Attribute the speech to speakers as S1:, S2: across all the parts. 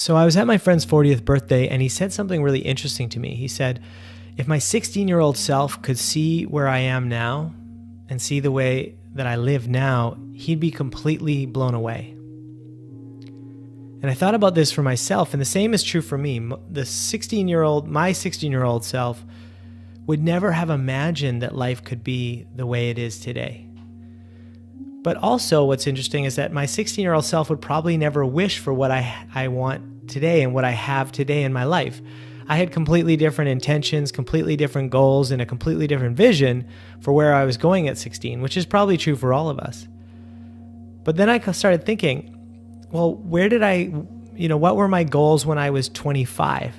S1: So I was at my friend's 40th birthday, and he said something really interesting to me. He said, if my 16-year-old self could see where I am now and see the way that I live now, he'd be completely blown away. And I thought about this for myself, and the same is true for me. My 16-year-old self would never have imagined that life could be the way it is today. But also what's interesting is that my 16-year-old self would probably never wish for what I want today and what I have today in my life. I had completely different intentions, completely different goals, and a completely different vision for where I was going at 16, which is probably true for all of us. But then I started thinking, well, what were my goals when I was 25?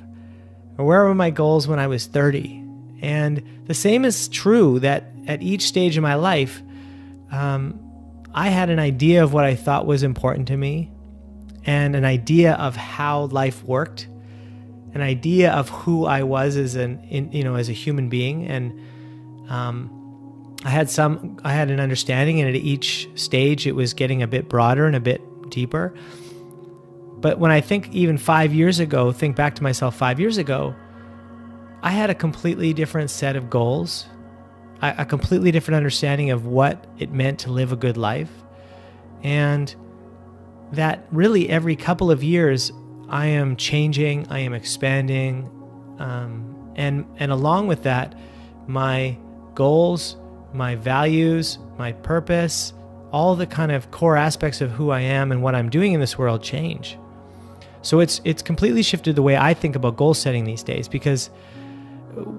S1: Or where were my goals when I was 30? And the same is true that at each stage of my life, I had an idea of what I thought was important to me and an idea of how life worked, an idea of who I was as a human being. And I had an understanding, and at each stage it was getting a bit broader and a bit deeper. But when I think back to myself 5 years ago, I had a completely different set of goals, a completely different understanding of what it meant to live a good life. And that really every couple of years, I am changing, I am expanding, and along with that, my goals, my values, my purpose, all the kind of core aspects of who I am and what I'm doing in this world change. So it's completely shifted the way I think about goal setting these days, because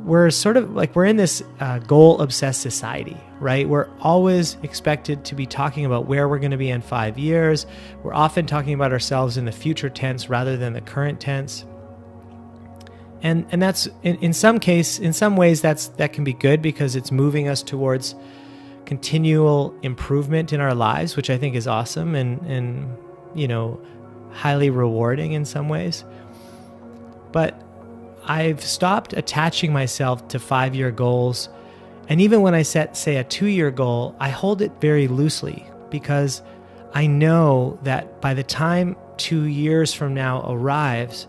S1: we're in this goal-obsessed society, right? We're always expected to be talking about where we're going to be in 5 years. We're often talking about ourselves in the future tense rather than the current tense. And that's in some ways that can be good, because it's moving us towards continual improvement in our lives, which I think is awesome and highly rewarding in some ways. But I've stopped attaching myself to 5-year goals. And even when I say a 2-year goal, I hold it very loosely, because I know that by the time 2 years from now arrives,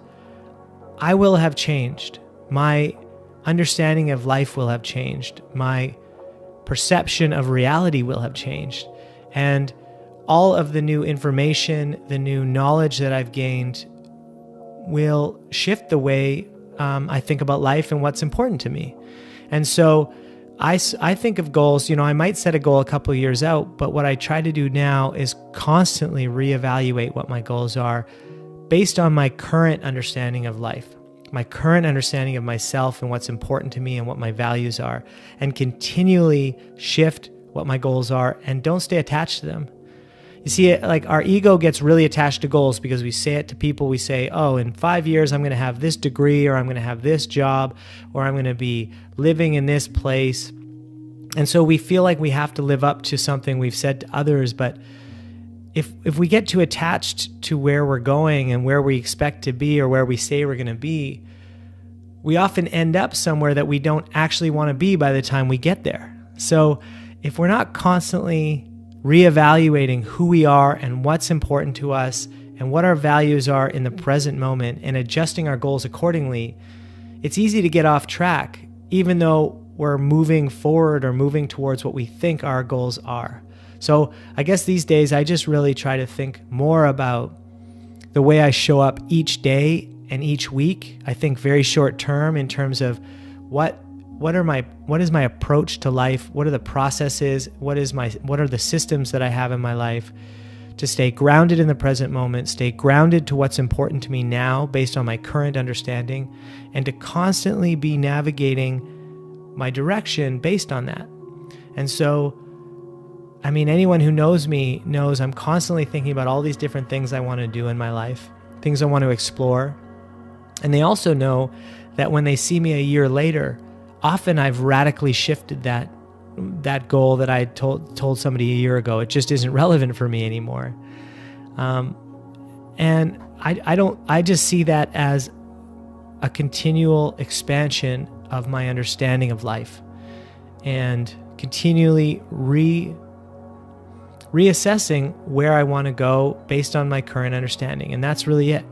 S1: I will have changed. My understanding of life will have changed. My perception of reality will have changed. And all of the new information, the new knowledge that I've gained will shift the way I think about life and what's important to me. And so I think of goals, I might set a goal a couple of years out, but what I try to do now is constantly reevaluate what my goals are based on my current understanding of life, my current understanding of myself and what's important to me and what my values are, and continually shift what my goals are and don't stay attached to them. You see, our ego gets really attached to goals because we say it to people. We say, oh, in 5 years, I'm going to have this degree, or I'm going to have this job, or I'm going to be living in this place. And so we feel like we have to live up to something we've said to others. But if we get too attached to where we're going and where we expect to be or where we say we're going to be, we often end up somewhere that we don't actually want to be by the time we get there. So if we're not constantly reevaluating who we are and what's important to us and what our values are in the present moment and adjusting our goals accordingly, it's easy to get off track, even though we're moving forward or moving towards what we think our goals are. So I guess these days I just really try to think more about the way I show up each day and each week. I think very short term in terms of what is my approach to life? What are the processes? What are the systems that I have in my life to stay grounded in the present moment, stay grounded to what's important to me now based on my current understanding, and to constantly be navigating my direction based on that. And so, anyone who knows me knows I'm constantly thinking about all these different things I want to do in my life, things I want to explore. And they also know that when they see me a year later, often I've radically shifted that goal that I told somebody a year ago. It just isn't relevant for me anymore. And I just see that as a continual expansion of my understanding of life and continually reassessing where I want to go based on my current understanding. And that's really it.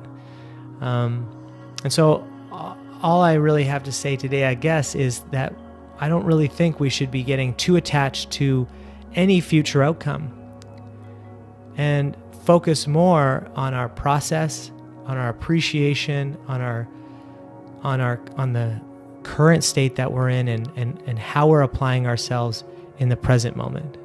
S1: And so all I really have to say today, I guess, is that I don't really think we should be getting too attached to any future outcome, and focus more on our process, on our appreciation, on the current state that we're in, and how we're applying ourselves in the present moment.